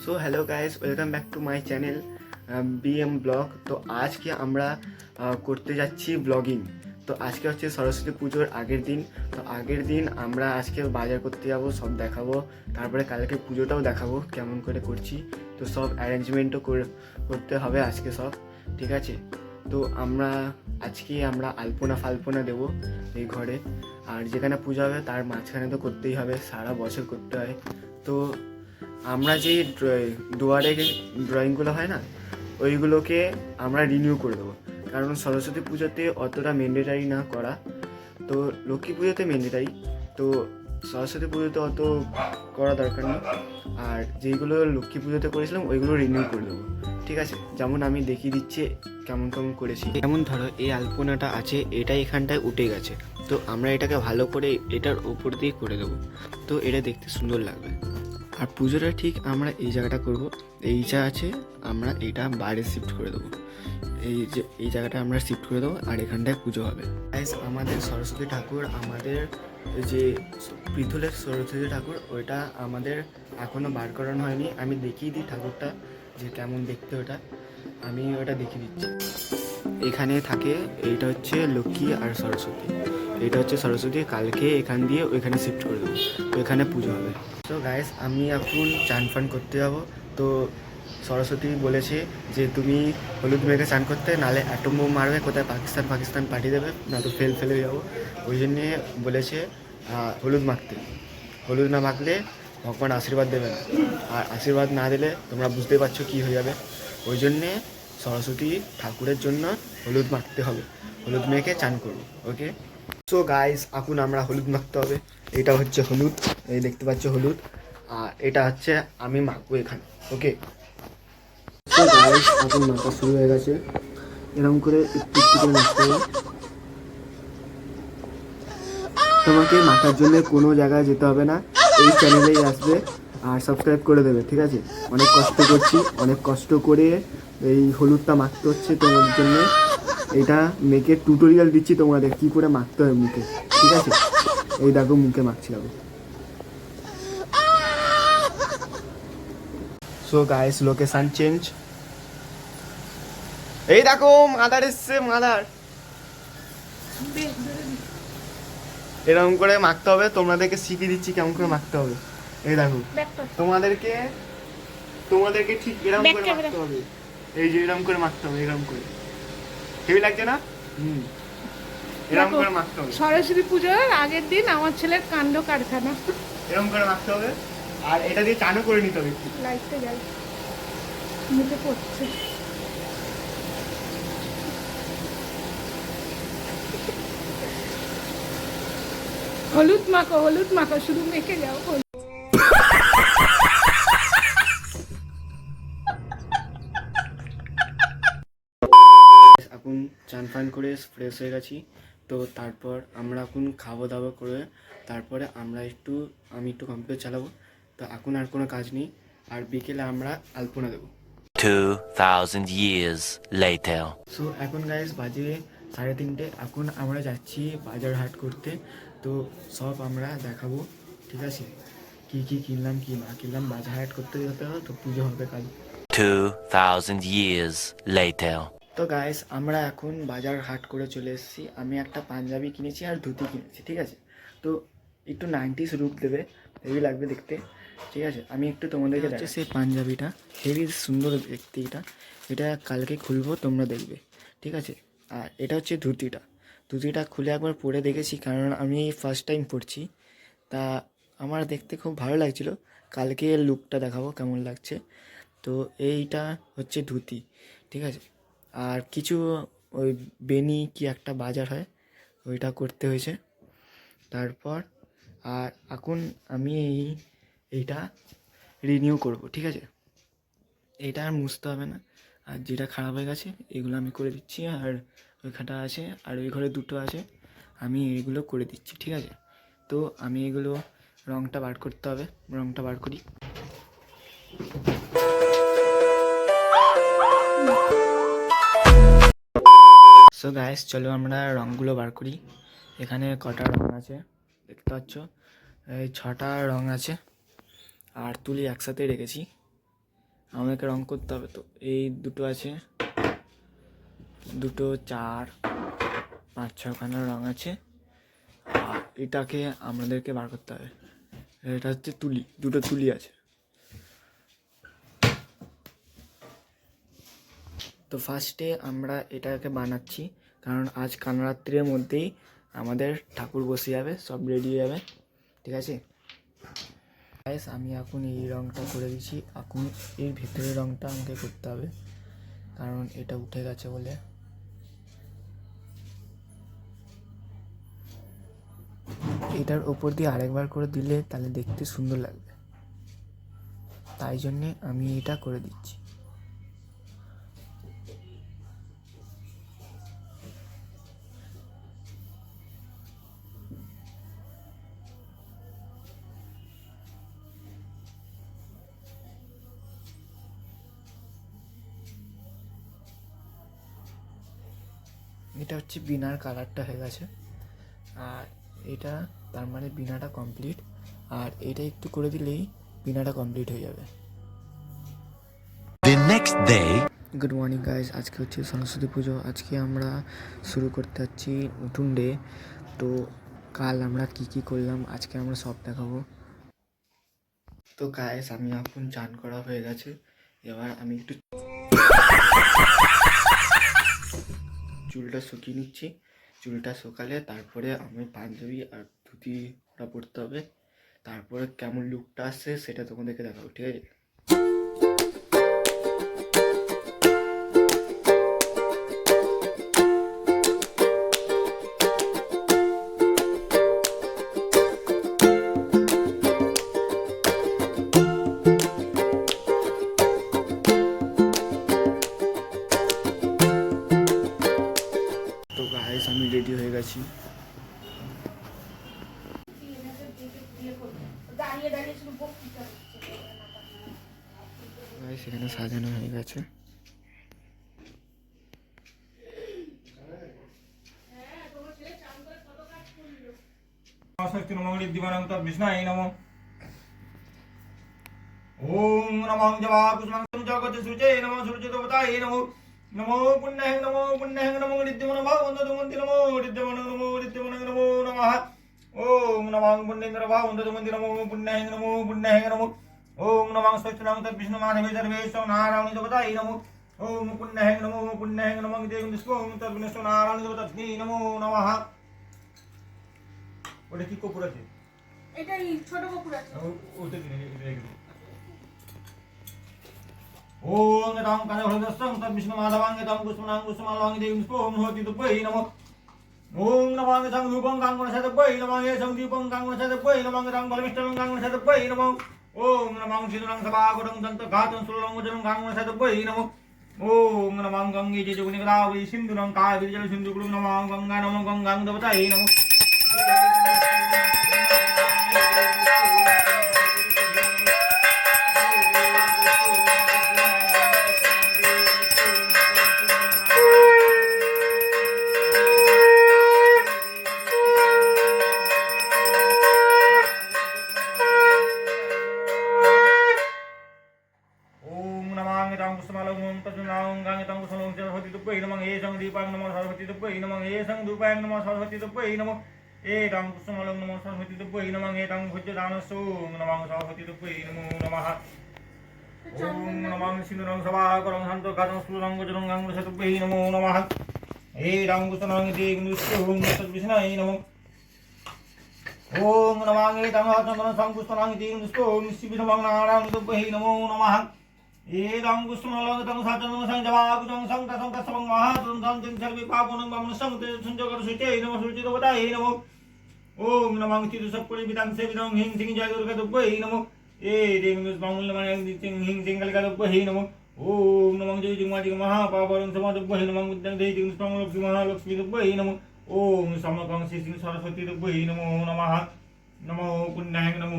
So hello guys, welcome back to my channel BM blog. তো আজকে আমরা করতে যাচ্ছি ব্লগিং। তো আজকে হচ্ছে সরস্বতী পুজোর আগের দিন। তো আগের দিন আমরা আজকে বাজার করতে যাব, সব দেখাবো। তারপরে কালকে পুজোটাও দেখাবো কেমন করে করছি। তো সব অ্যারেঞ্জমেন্টও করতে হবে আজকে সব, ঠিক আছে। তো আজকে আমরা আলপনা ফালপনা দেবো এই ঘরে। আর যেখানে পুজো হবে তার মাঝখানে তো করতেই হবে, সারা বছর করতে হয়। তো আমরা যে দুয়ারে ড্রয়িংগুলো হয় না, ওইগুলোকে আমরা রিনিউ করে দেবো। কারণ সরস্বতী পুজোতে অতটা ম্যান্ডেটারি না করা, তো লক্ষ্মী পুজোতে ম্যান্ডেটারি, তো সরস্বতী পুজোতে অত করা দরকার নেই। আর যেইগুলো লক্ষ্মী পুজোতে করেছিলাম ওইগুলো রিনিউ করে দেবো, ঠিক আছে। যেমন আমি দেখিয়ে দিচ্ছি কেমন কেমন করেছি। যেমন ধরো এই আলপনাটা আছে, এটা এখানটায় উঠে গেছে, তো আমরা এটাকে ভালো করে এটার ওপর দিয়ে করে দেবো, তো এটা দেখতে সুন্দর লাগবে। আর পুজোটা ঠিক আমরা এই জায়গাটা করব, এই যা আছে আমরা এটা বাইরে শিফট করে দেবো। এই জায়গাটা আমরা শিফট করে দেবো, আর এখানটায় পুজো হবে। আমাদের সরস্বতী ঠাকুর, আমাদের যে পিতলের সরস্বতী ঠাকুর, ওইটা আমাদের এখনও বার করানো হয়নি। আমি দেখিয়ে দিই ঠাকুরটা যে কেমন দেখতে, ওটা আমি ওটা দেখিয়ে দিচ্ছি। এখানে থাকে, এইটা হচ্ছে লক্ষ্মী আর সরস্বতী, এটা হচ্ছে সরস্বতী। কালকে এখান দিয়ে ওইখানে শিফট করে দেবো, ওইখানে পুজো হবে। তো গাইস, আমি এখন চান ফান করতে যাবো। তো সরস্বতী বলেছে যে তুমি হলুদ মেঘে চান করতে, নালে অ্যাটম বোম মারবে, কোথায় পাকিস্তান পাঠিয়ে দেবে, না তো ফেলে যাবো। ওই জন্যে বলেছে হলুদ মাখতে। হলুদ না মাখলে ভগবান আশীর্বাদ দেবে না, আর আশীর্বাদ না দিলে তোমরা বুঝতেই পারছো কী হয়ে যাবে। ওই জন্যে সরস্বতী ঠাকুরের জন্য হলুদ মাখতে হবে, হলুদ মেখে চান করবো, ওকে। সো গাইস, এখন আমরা হলুদ মাখতে হবে। এটা হচ্ছে হলুদ, এই দেখতে পাচ্ছ হলুদ, আর এটা হচ্ছে আমি মাখবো এখানে, ওকে। সো গাইস, এখন মাখা শুরু হয়ে গেছে। এরকম করে একটু একটু করে মাখতে হবে। তোমাকে মাখার জন্য কোনো জায়গায় যেতে হবে না, এই চ্যানেলেই আসবে আর সাবস্ক্রাইব করে দেবে, ঠিক আছে। অনেক কষ্ট করছি, অনেক কষ্ট করে এই হলুদটা মাখতে হচ্ছে তোমাদের জন্য। এটা মেখে টিউটোরিয়াল দিচ্ছি তোমাদের কী করে মাখতে হয় মুখে, ঠিক আছে। এই দেখো মুখে মাখছি আমি। So guys, location change. এই দেখো মাদার এসছে, মাদার। এরকম করে মাখতে হবে, তোমাদেরকে শিখিয়ে দিচ্ছি কেমন করে মাখতে হবে। এই দেখো, তোমাদেরকে তোমাদেরকে ঠিক এরকম করে মাখতে হবে। এই যে এরকম করে মাখতে হবে, এরকম করে। হেভি লাগছে না? এরকম করে মাখতে হবে। সরস্বতী পুজোর আগের দিন আমার ছেলের কাণ্ড কারখানা। এরকম করে মাখতে হবে, আর এটা দিয়ে চানও করে নিতে হবে। লাইটটা যাই, মুখে পড়ছে। হলুদ মাখো, শুধু মেখে যাও। এখন চান ফান করে ফ্রেশ হয়ে গেছি। তো তারপর আমরা এখন খাওয়া দাওয়া করে তারপরে আমি একটু কম্পিউটার চালাবো। তো এখন আর কোনো কাজ নেই, আর বিকেলে আমরা আলপনা দেবো। 2000 years later. সো এখন গাইস বাজে 3:30। এখন আমরা যাচ্ছি বাজার হাট করতে। তো সব আমরা দেখাবো, ঠিক আছে, কি কি কিনলাম কি না কিনলাম। বাজার হাট করতে যেতে হবে, তো পুজো হবে কাল। 2000 years later. তো গাইস, আমরা এখন বাজার হাট করে চলে এসেছি। আমি একটা পাঞ্জাবি কিনেছি আর ধুতি কিনেছি, ঠিক আছে। তো একটু 90s লুক দেবে, হেভি লাগবে দেখতে, ঠিক আছে। আমি একটু তোমাদেরকে দেখাচ্ছি সেই পাঞ্জাবিটা, হেভি সুন্দর দেখতে। এটা কালকে খুলবো, তোমরা দেখবে, ঠিক আছে। আর এটা হচ্ছে ধুতিটা খুলে একবার পরে দেখেছি, কারণ আমি ফার্স্ট টাইম পরছি। তা আমার দেখতে খুব ভালো লাগছিল। কালকে লুকটা দেখাবো কেমন লাগছে। তো এইটা হচ্ছে ধুতি, ঠিক আছে। আর কিছু ওই বেনি কি একটা বাজার হয়, ওইটা করতে হয়েছে। তারপর আর এখন আমি এইটা রিনিউ করব, ঠিক আছে। এইটা আর মুছতে হবে না, আর যেটা খারাপ হয়ে গেছে এগুলো আমি করে দিচ্ছি। আর ওইখানটা আছে, আর ওই ঘরে দুটো আছে, আমি এইগুলো করে দিচ্ছি, ঠিক আছে। তো আমি এগুলো রঙটা বার করতে হবে, রঙটা বার করি। সো গাইস, চলো আমরা রঙগুলো বার করি। এখানে কটা রঙ আছে দেখতে পাচ্ছ, এই 6টা রঙ আছে। আর তুলি একসাথে রেখেছি, আমাকে রং করতে হবে। তো এই দুটো আছে, 2 4 5 6খানা রং আছে। আর এটাকে আমাদেরকে বার করতে হবে। এটা হচ্ছে তুলি, 2টো তুলি আছে। তো ফার্স্টে আমরা এটাকে বানাচ্ছি, কারণ আজ কালরাত্রির মধ্যেই আমাদের ঠাকুর বসে যাবে, সব রেডি হয়ে যাবে, ঠিক আছে। গাইস আমি এখন এই রঙটা করে দিচ্ছি, এখন এর ভেতরের রঙটা আমাকে করতে হবে, কারণ এটা উঠে গেছে বলে। এটার ওপর দিয়ে আরেকবার করে দিলে তাহলে দেখতে সুন্দর লাগবে, তাই জন্যে আমি এটা করে দিচ্ছি। এটা হচ্ছে বিনার কালারটা হয়ে গেছে, আর এটা তার মানে বিনাটা কমপ্লিট, আর এটা একটু করে দিলেই বিনাটা কমপ্লিট হয়ে যাবে। The next day. Good morning guys, আজকে হচ্ছে সরস্বতী পুজো। আজকে আমরা শুরু করতে যাচ্ছি নতুন ডে। তো কাল আমরা কি করলাম আজকে আমরা সব দেখাবো। তো গাইজ আমি এখন চান করা হয়ে গেছে, এবার আমি একটু চুলটা শুকিয়ে নিচ্ছি। চুলটা শুকালে তারপরে আমি পাঞ্জাবি আর ধুতি ওটা পরতে হবে, তারপরে কেমন লুকটা আসছে সেটা তোমাদেরকে দেখাবো, ঠিক আছে। তো গাইস আমি রেডি হয়ে গেছি। গাইস এখানে সাজানো হয়ে গেছে। ষষ্ঠী নমঃ দিবানাং তদ্বিষ্ণায় নমঃ। ওম নমঃ জবাকুসুমং জগৎ সূচে নমঃ সূর্যদেবতায় নমঃ। নমো পুণ্যাং নমো ঋদ্ধিমনো ভাবন্তমন্তি নমো ঋদ্ধিমনো নমো নমঃ। ওম নমঃ পুণ্যেন্দ্র ভাবন্তমন্তি নমো পুণ্যাং নমো। ওম নমঃ ষষ্ঠীনাং তদ্বিষ্ণু মাধবে সর্বেশ নারায়ণী দেবতায় নমঃ। ওম পুণ্যাং নমো দেবং দিষ্কোং তদ্বিষ্ণু নারায়ণী দেবতাস্মি নমো নমঃ। ওটা কি কপুর আছে? এটাই ছোট কপুর আছে। ওটা কি রেখে ওম নমঃ কানে হলদস্যং তদ্বিষ্ণু মাধবাং তং কুসুমাং কুসুমালং দেবং স্পোম হোতি তুপৈ নমঃ। ওম নমঃ সংরূপং গাঙ্গনসাদপৈ নমঃ হে সংদীপং গাঙ্গনসাদপৈ নমঃ রং বলমিষ্টং গাঙ্গনসাদপৈ নমঃ। ওম নমঃ সিন্দুরং সভাগরং দন্ত ঘাতং সুলং উজরং গাঙ্গনসাদপৈ নমঃ। ওম নমঃ গঙ্গে যে যোগনি গদাবরী সিন্ধুরং কাবেরী জল সিন্ধু কুলুং নমঃ গঙ্গা নমঃ গঙ্গাং দেবতায় নমঃ। ओम नमांगे तंगचंदन संकुष्टनांगे निष्कोम निश्चिभिषमं नारायणदुब्बहि नमो नमः। एदं कुष्ठमलं तं साचन्दन संजवाकुतं संतसंतसवं महातुं संजं सर्वे पापोनं मम संते संजोगरसुचे नमः सुचितवताय नमः। ओम नमः चिदुसप्पुरिविदं सेविदं हिं सिं जय दुर्गदुब्बहि नमः। ए देवनुस मंगलमयं दितिं हिं सिंगलगदुब्बहि नमः। ओम नमः जय जिमादिक महापावनं समादुब्बहि नमः बुद्धं देहिं स्पंगलक्ष्मी महालक्ष्मी दुब्बहि नमः। ओम समकं श्री सरस्वती दुब्बहि नमो नमः। नमो पुण्याय नमो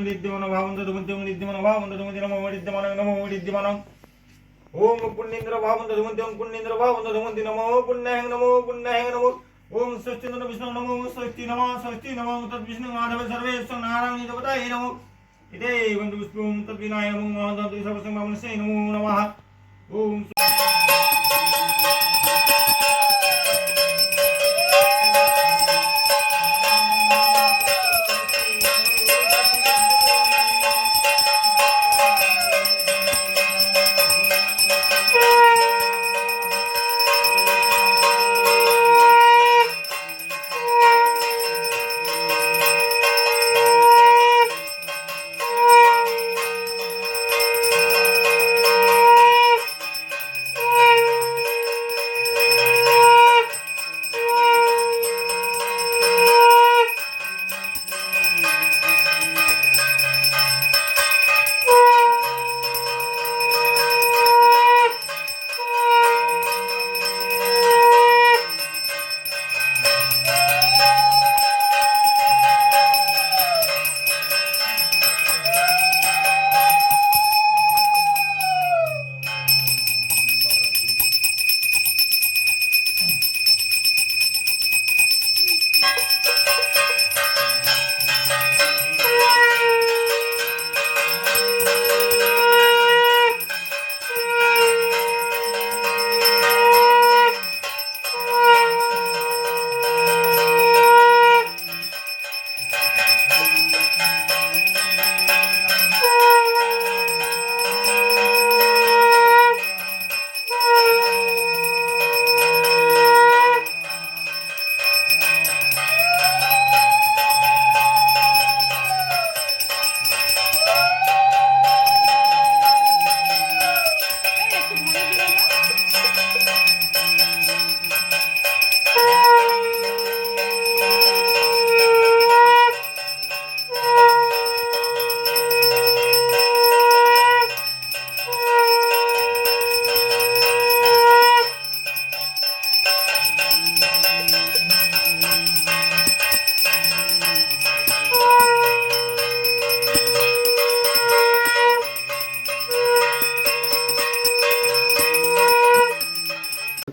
ऋद्धिमनो भावन्तमन्तं ऋद्धिमनो भावन्तमन्तं नमो ऋद्धिमनो। ओम पुण्येन्द्र भावन्तमन्तं पुण्येन्द्र भावन्तमन्तं नमो पुण्याय नमो। ओम षष्ठीनन्दन विष्णु नमो षष्ठी नमः तद्विष्णु माधव सर्वेश्वर नारायण देवताय नमो। এতে গন্ধপুষ্পম তদ্বিনায় নমো নমঃ তদ্বিনায় সর্বসংবামনসে নমো নমঃ ওম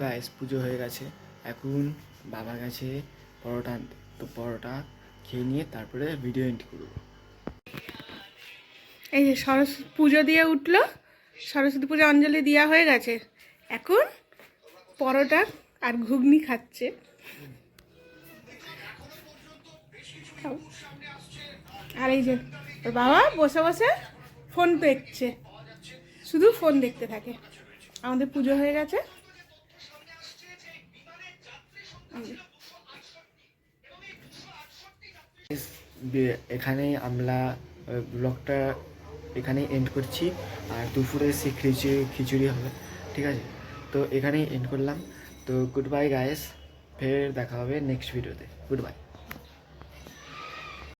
গাইস পুজো হয়ে গেছে, এখন বাবা গেছে পরোটা আনতে। তো পরোটা খেয়ে নিয়ে তারপরে ভিডিও এন্ড করবো। এই যে সরস্বতী পুজো দিয়ে উঠলো, সরস্বতী পুজো অঞ্জলি দেওয়া হয়ে গেছে, এখন পরোটা আর ঘুগনি খাচ্ছে। খাও। আর এই যে ওর বাবা বসে বসে ফোন দেখছে, শুধু ফোন দেখতে থাকে। আমাদের পুজো হয়ে গেছে। এখানেই আমরা ব্লগটা এখানেই এন্ড করছি। আর দুপুরে সে খিচুড়ি হবে, ঠিক আছে? তো এখানেই এন্ড করলাম। তো গুড বাই গাইস, ফের দেখা হবে নেক্সট ভিডিওতে। Good bye.